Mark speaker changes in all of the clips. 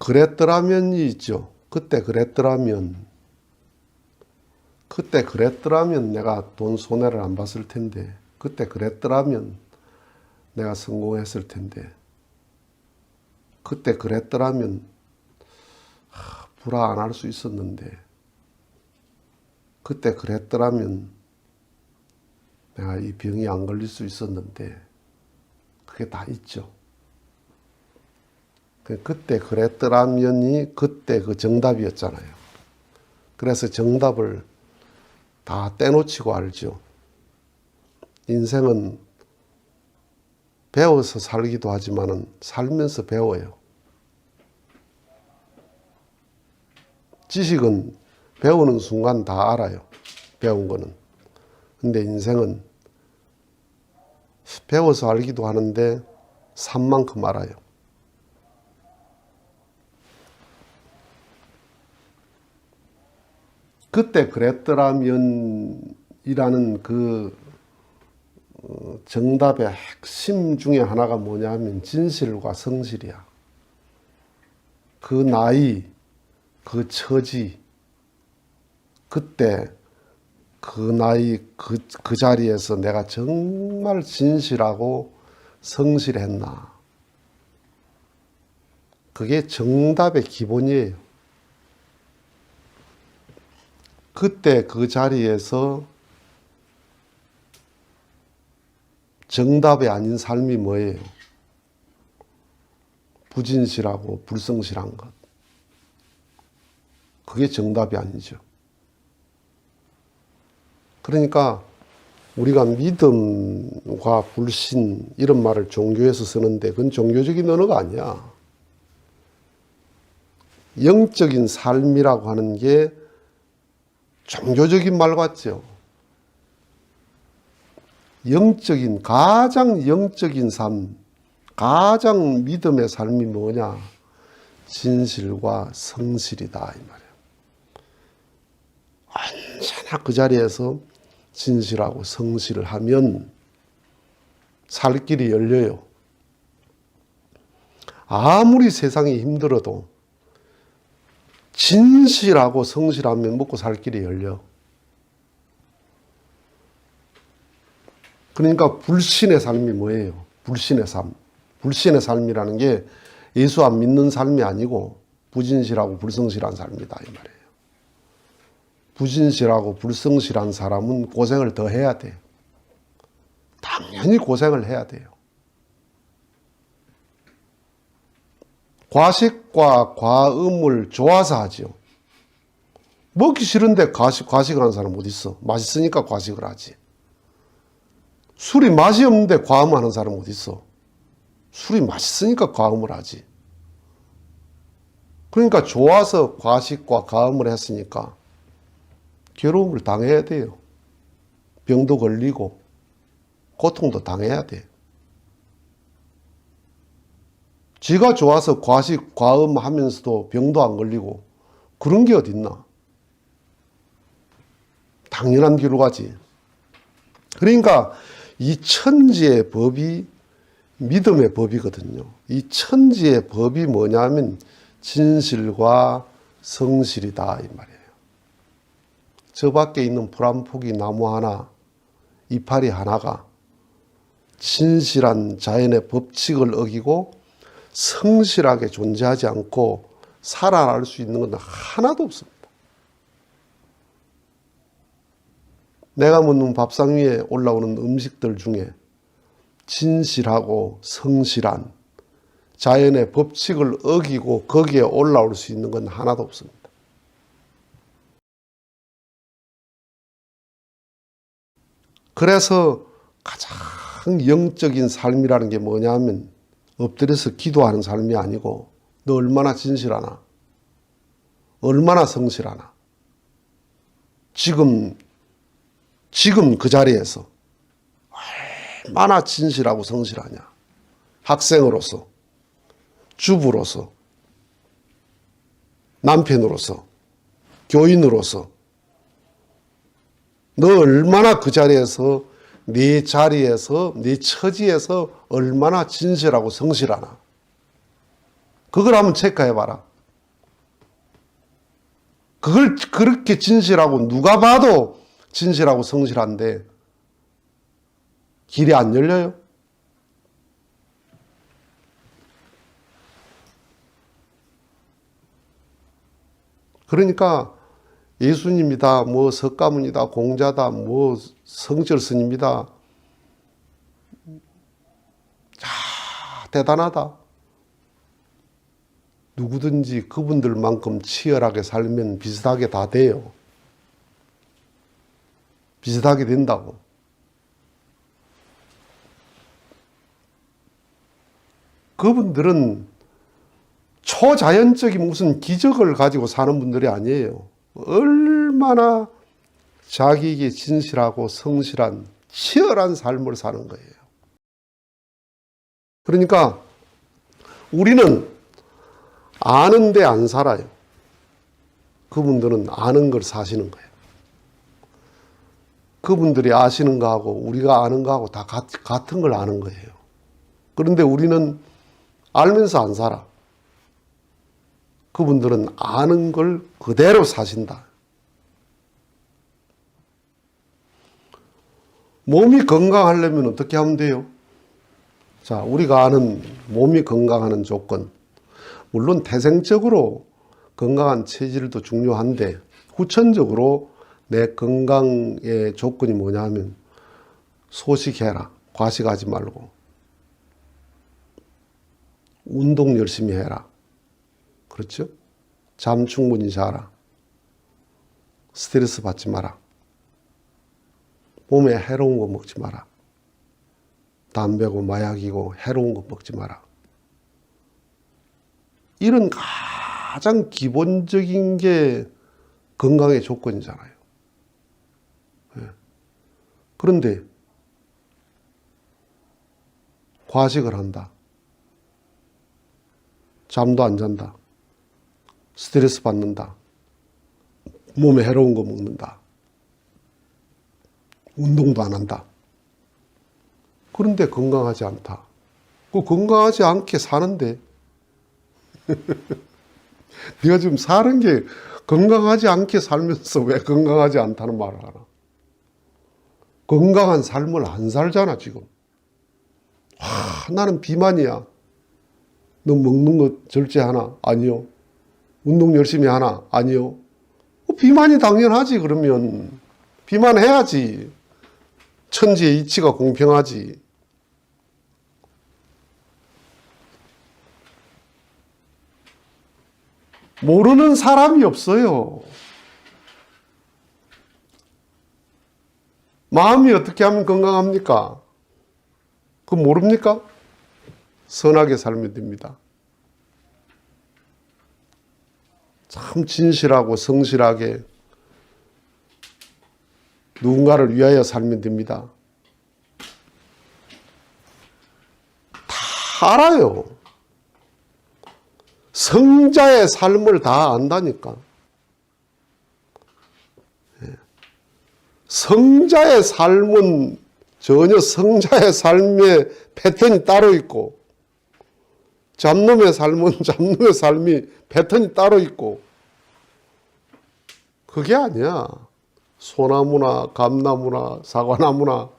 Speaker 1: 그랬더라면이 있죠. 그때 그랬더라면 내가 돈 손해를 안 봤을 텐데, 그때 그랬더라면 내가 성공했을 텐데, 그때 그랬더라면 불화 안 할 수 있었는데, 그때 그랬더라면 내가 이 병이 안 걸릴 수 있었는데, 그게 다 있죠. 그때 그랬더라면이 그때 그 정답이었잖아요. 그래서 정답을 다 떼놓치고 알죠. 인생은 배워서 살기도 하지만은 살면서 배워요. 지식은 배우는 순간 다 알아요. 배운 거는. 근데 인생은 배워서 알기도 하는데 산 만큼 알아요. 그때 그랬더라면 이라는 그 정답의 핵심 중에 하나가 뭐냐 하면 진실과 성실이야. 그 나이, 그 처지, 그때 그 나이, 그 자리에서 내가 정말 진실하고 성실했나. 그게 정답의 기본이에요. 그때 그 자리에서 정답이 아닌 삶이 뭐예요? 부진실하고 불성실한 것. 그게 정답이 아니죠. 그러니까 우리가 믿음과 불신 이런 말을 종교에서 쓰는데 그건 종교적인 언어가 아니야. 영적인 삶이라고 하는 게 종교적인 말 같죠. 가장 영적인 삶, 가장 믿음의 삶이 뭐냐? 진실과 성실이다 이 말이에요. 언제나 그 자리에서 진실하고 성실을 하면 살 길이 열려요. 아무리 세상이 힘들어도 진실하고 성실하면 먹고 살 길이 열려. 그러니까 불신의 삶이 뭐예요? 불신의 삶. 불신의 삶이라는 게 예수 안 믿는 삶이 아니고 부진실하고 불성실한 삶이다 이 말이에요. 부진실하고 불성실한 사람은 고생을 더 해야 돼. 당연히 고생을 해야 돼요. 과식과 과음을 좋아서 하죠. 먹기 싫은데 과식을 하는 사람 어디 있어? 맛있으니까 과식을 하지. 술이 맛이 없는데 과음하는 사람 어디 있어? 술이 맛있으니까 과음을 하지. 그러니까 좋아서 과식과 과음을 했으니까 괴로움을 당해야 돼요. 병도 걸리고 고통도 당해야 돼. 지가 좋아서 과식, 과음하면서도 병도 안 걸리고 그런 게 어딨나? 당연한 길로 가지. 그러니까 이 천지의 법이 믿음의 법이거든요. 이 천지의 법이 뭐냐면 진실과 성실이다 이 말이에요. 저 밖에 있는 풀 한 포기 나무 하나, 이파리 하나가 진실한 자연의 법칙을 어기고 성실하게 존재하지 않고 살아날 수 있는 건 하나도 없습니다. 내가 먹는 밥상 위에 올라오는 음식들 중에 진실하고 성실한 자연의 법칙을 어기고 거기에 올라올 수 있는 건 하나도 없습니다. 그래서 가장 영적인 삶이라는 게 뭐냐면 엎드려서 기도하는 삶이 아니고 너 얼마나 진실하나? 얼마나 성실하나? 지금 그 자리에서 얼마나 진실하고 성실하냐? 학생으로서, 주부로서, 남편으로서, 교인으로서 너 얼마나 그 자리에서 네 자리에서 네 처지에서 얼마나 진실하고 성실하나? 그걸 한번 체크해봐라. 그걸 그렇게 진실하고 누가 봐도 진실하고 성실한데 길이 안 열려요? 그러니까 예수님이다, 뭐 석가모니다, 공자다, 뭐 성철스님이다. 대단하다. 누구든지 그분들만큼 치열하게 살면 비슷하게 다 돼요. 비슷하게 된다고. 그분들은 초자연적인 무슨 기적을 가지고 사는 분들이 아니에요. 얼마나 자기에게 진실하고 성실한 치열한 삶을 사는 거예요. 그러니까 우리는 아는데 안 살아요. 그분들은 아는 걸 사시는 거예요. 그분들이 아시는 거하고 우리가 아는 거하고 다 같은 걸 아는 거예요. 그런데 우리는 알면서 안 살아. 그분들은 아는 걸 그대로 사신다. 몸이 건강하려면 어떻게 하면 돼요? 자, 우리가 아는 몸이 건강하는 조건. 물론 태생적으로 건강한 체질도 중요한데 후천적으로 내 건강의 조건이 뭐냐 하면 소식해라. 과식하지 말고. 운동 열심히 해라. 그렇죠? 잠 충분히 자라. 스트레스 받지 마라. 몸에 해로운 거 먹지 마라. 담배고 마약이고 해로운 거 먹지 마라. 이런 가장 기본적인 게 건강의 조건이잖아요. 그런데 과식을 한다. 잠도 안 잔다. 스트레스 받는다. 몸에 해로운 거 먹는다. 운동도 안 한다. 그런데 건강하지 않다. 그 건강하지 않게 사는데 네가 지금 사는 게 건강하지 않게 살면서 왜 건강하지 않다는 말을 하나? 건강한 삶을 안 살잖아 지금. 나는 비만이야. 너 먹는 거 절제하나? 아니요. 운동 열심히 하나? 아니요. 비만이 당연하지. 그러면 비만해야지. 천지의 이치가 공평하지. 모르는 사람이 없어요. 마음이 어떻게 하면 건강합니까? 그거 모릅니까? 선하게 살면 됩니다. 참 진실하고 성실하게 누군가를 위하여 살면 됩니다. 다 알아요. 성자의 삶을 다 안다니까. 성자의 삶은 전혀 성자의 삶의 패턴이 따로 있고 잡놈의 삶은 잡놈의 삶이 패턴이 따로 있고 그게 아니야. 소나무나 감나무나 사과나무나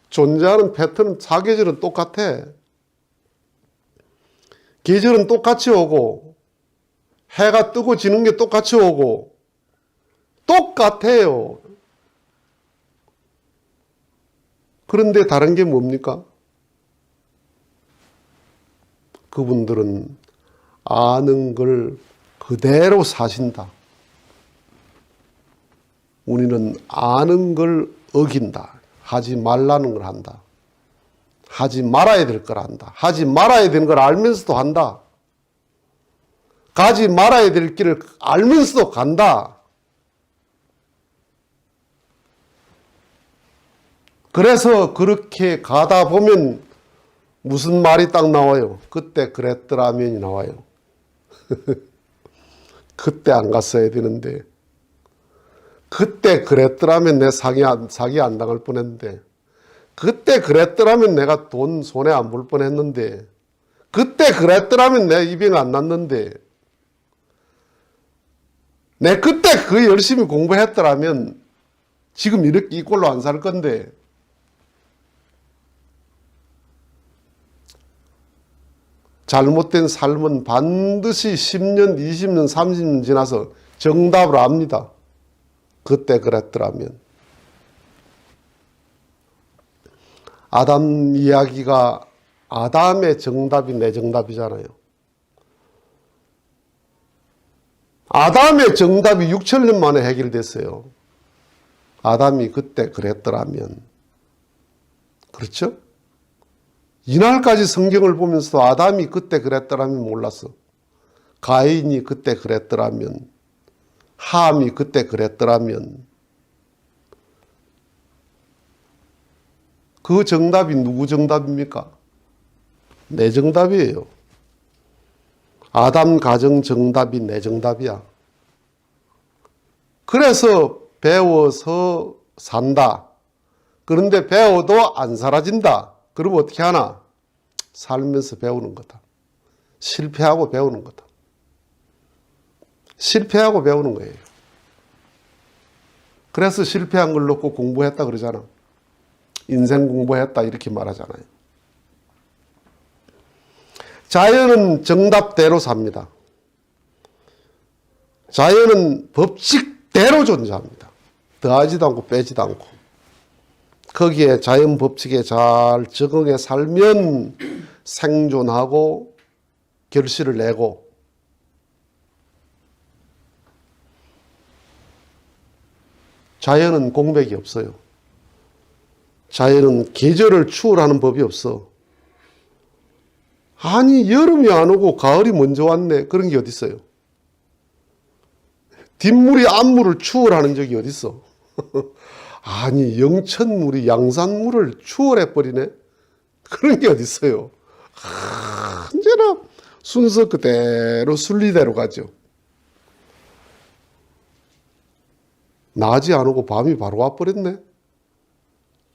Speaker 1: 존재하는 패턴은 사계절은 똑같아. 계절은 똑같이 오고 해가 뜨고 지는 게 똑같이 오고 똑같아요. 그런데 다른 게 뭡니까? 그분들은 아는 걸 그대로 사신다. 우리는 아는 걸 어긴다. 하지 말라는 걸 한다. 하지 말아야 될 걸 한다. 하지 말아야 되는 걸 알면서도 한다. 가지 말아야 될 길을 알면서도 간다. 그래서 그렇게 가다 보면 무슨 말이 딱 나와요? 그때 그랬더라면이 나와요. 그때 안 갔어야 되는데 그때 그랬더라면 내 사기 안 당할 뻔했는데 그때 그랬더라면 내가 돈 손에 안 볼 뻔했는데 그때 그랬더라면 내 입이 안 났는데 내 그때 그 열심히 공부했더라면 지금 이렇게 이 꼴로 안 살 건데. 잘못된 삶은 반드시 10년, 20년, 30년 지나서 정답을 압니다. 그때 그랬더라면. 아담 이야기가 아담의 정답이 내 정답이잖아요. 아담의 정답이 6천년 만에 해결됐어요. 아담이 그때 그랬더라면. 그렇죠? 이날까지 성경을 보면서도 아담이 그때 그랬더라면 몰랐어. 가인이 그때 그랬더라면, 함이 그때 그랬더라면. 그 정답이 누구 정답입니까? 내 정답이에요. 아담 가정 정답이 내 정답이야. 그래서 배워서 산다. 그런데 배워도 안 사라진다. 그러면 어떻게 하나? 살면서 배우는 거다. 실패하고 배우는 거다. 실패하고 배우는 거예요. 그래서 실패한 걸 놓고 공부했다 그러잖아. 인생 공부했다 이렇게 말하잖아요. 자연은 정답대로 삽니다. 자연은 법칙대로 존재합니다. 더하지도 않고 빼지도 않고. 거기에 자연 법칙에 잘 적응해 살면 생존하고 결실을 내고, 자연은 공백이 없어요. 자연은 계절을 추월하는 법이 없어. 아니 여름이 안 오고 가을이 먼저 왔네. 그런 게 어디 있어요? 뒷물이 앞물을 추월하는 적이 어디 있어? 아니 영천물이 양산물을 추월해버리네. 그런 게 어디 있어요? 언제나 순서 그대로 순리대로 가죠. 낮이 안 오고 밤이 바로 와버렸네.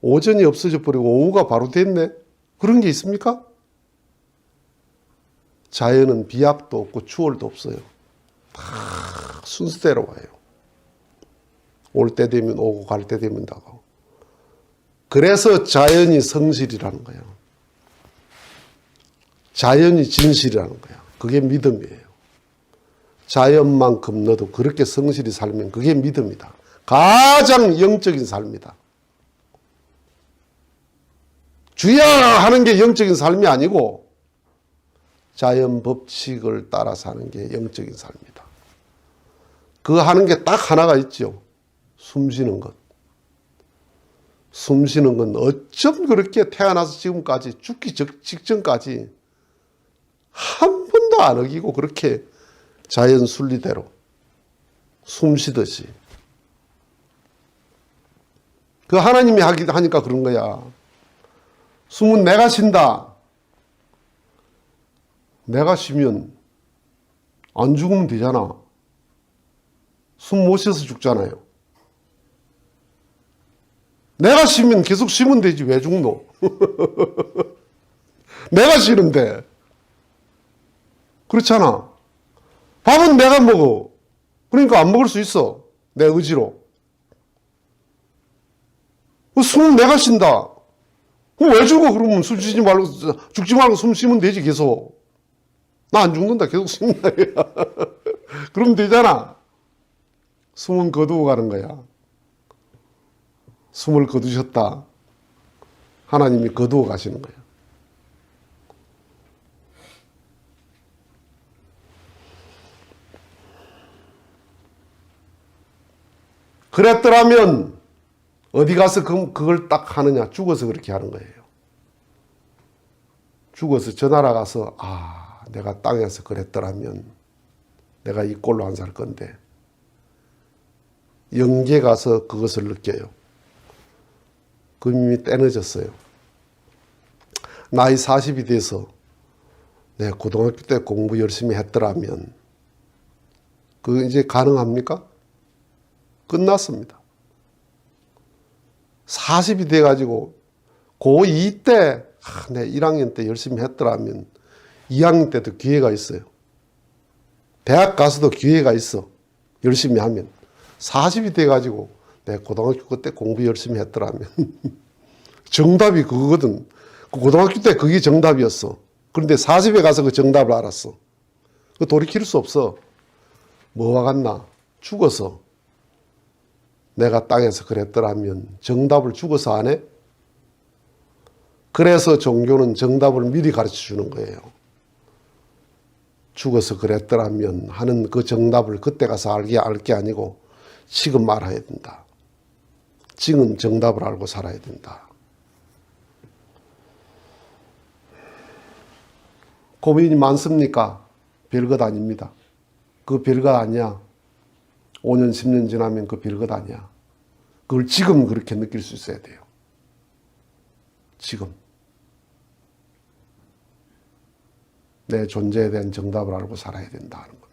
Speaker 1: 오전이 없어져 버리고 오후가 바로 됐네. 그런 게 있습니까? 자연은 비약도 없고 추월도 없어요. 다 순서대로 와요. 올 때 되면 오고 갈 때 되면 가고. 그래서 자연이 성실이라는 거예요. 자연이 진실이라는 거야. 그게 믿음이에요. 자연만큼 너도 그렇게 성실히 살면 그게 믿음이다. 가장 영적인 삶이다. 주야 하는 게 영적인 삶이 아니고 자연 법칙을 따라 사는 게 영적인 삶이다. 그 하는 게 딱 하나가 있죠. 숨 쉬는 것. 숨 쉬는 건 어쩜 그렇게 태어나서 지금까지 죽기 직전까지 한 번도 안 어기고 그렇게 자연 순리대로 숨 쉬듯이. 그 하나님이 하니까 그런 거야. 숨은 내가 쉰다. 내가 쉬면 안 죽으면 되잖아. 숨 못 쉬어서 죽잖아요. 내가 쉬면 계속 쉬면 되지 왜 죽노? 내가 쉬는데. 그렇잖아. 밥은 내가 먹어. 그러니까 안 먹을 수 있어. 내 의지로. 숨은 내가 쉰다. 그럼 왜 죽어? 그러면 숨 쉬지 말고, 죽지 말고 숨 쉬면 되지, 계속. 나 안 죽는다. 계속 숨는다. 그러면 되잖아. 숨은 거두고 가는 거야. 숨을 거두셨다. 하나님이 거두어 가시는 거예요. 그랬더라면 어디 가서 그걸 딱 하느냐? 죽어서 그렇게 하는 거예요. 죽어서 저 나라 가서 내가 땅에서 그랬더라면 내가 이 꼴로 안 살 건데 영계 가서 그것을 느껴요. 그 이미 때늦었어요. 나이 40이 돼서 내 고등학교 때 공부 열심히 했더라면 그 이제 가능합니까? 끝났습니다. 40이 돼가지고 고2 때 내 1학년 때 열심히 했더라면 2학년 때도 기회가 있어요. 대학 가서도 기회가 있어. 열심히 하면. 40이 돼가지고 내 고등학교 그때 공부 열심히 했더라면 정답이 그거거든. 그 고등학교 때 그게 정답이었어. 그런데 40에 가서 그 정답을 알았어. 그 돌이킬 수 없어. 뭐와 같나? 죽어서. 내가 땅에서 그랬더라면 정답을 죽어서 안 해? 그래서 종교는 정답을 미리 가르쳐 주는 거예요. 죽어서 그랬더라면 하는 그 정답을 그때 가서 알 게 아니고 지금 알아야 된다. 지금 정답을 알고 살아야 된다. 고민이 많습니까? 별것 아닙니다. 그 별것 아니야. 5년, 10년 지나면 그 별것 아니야. 그걸 지금 그렇게 느낄 수 있어야 돼요. 지금. 내 존재에 대한 정답을 알고 살아야 된다 하는 거예요.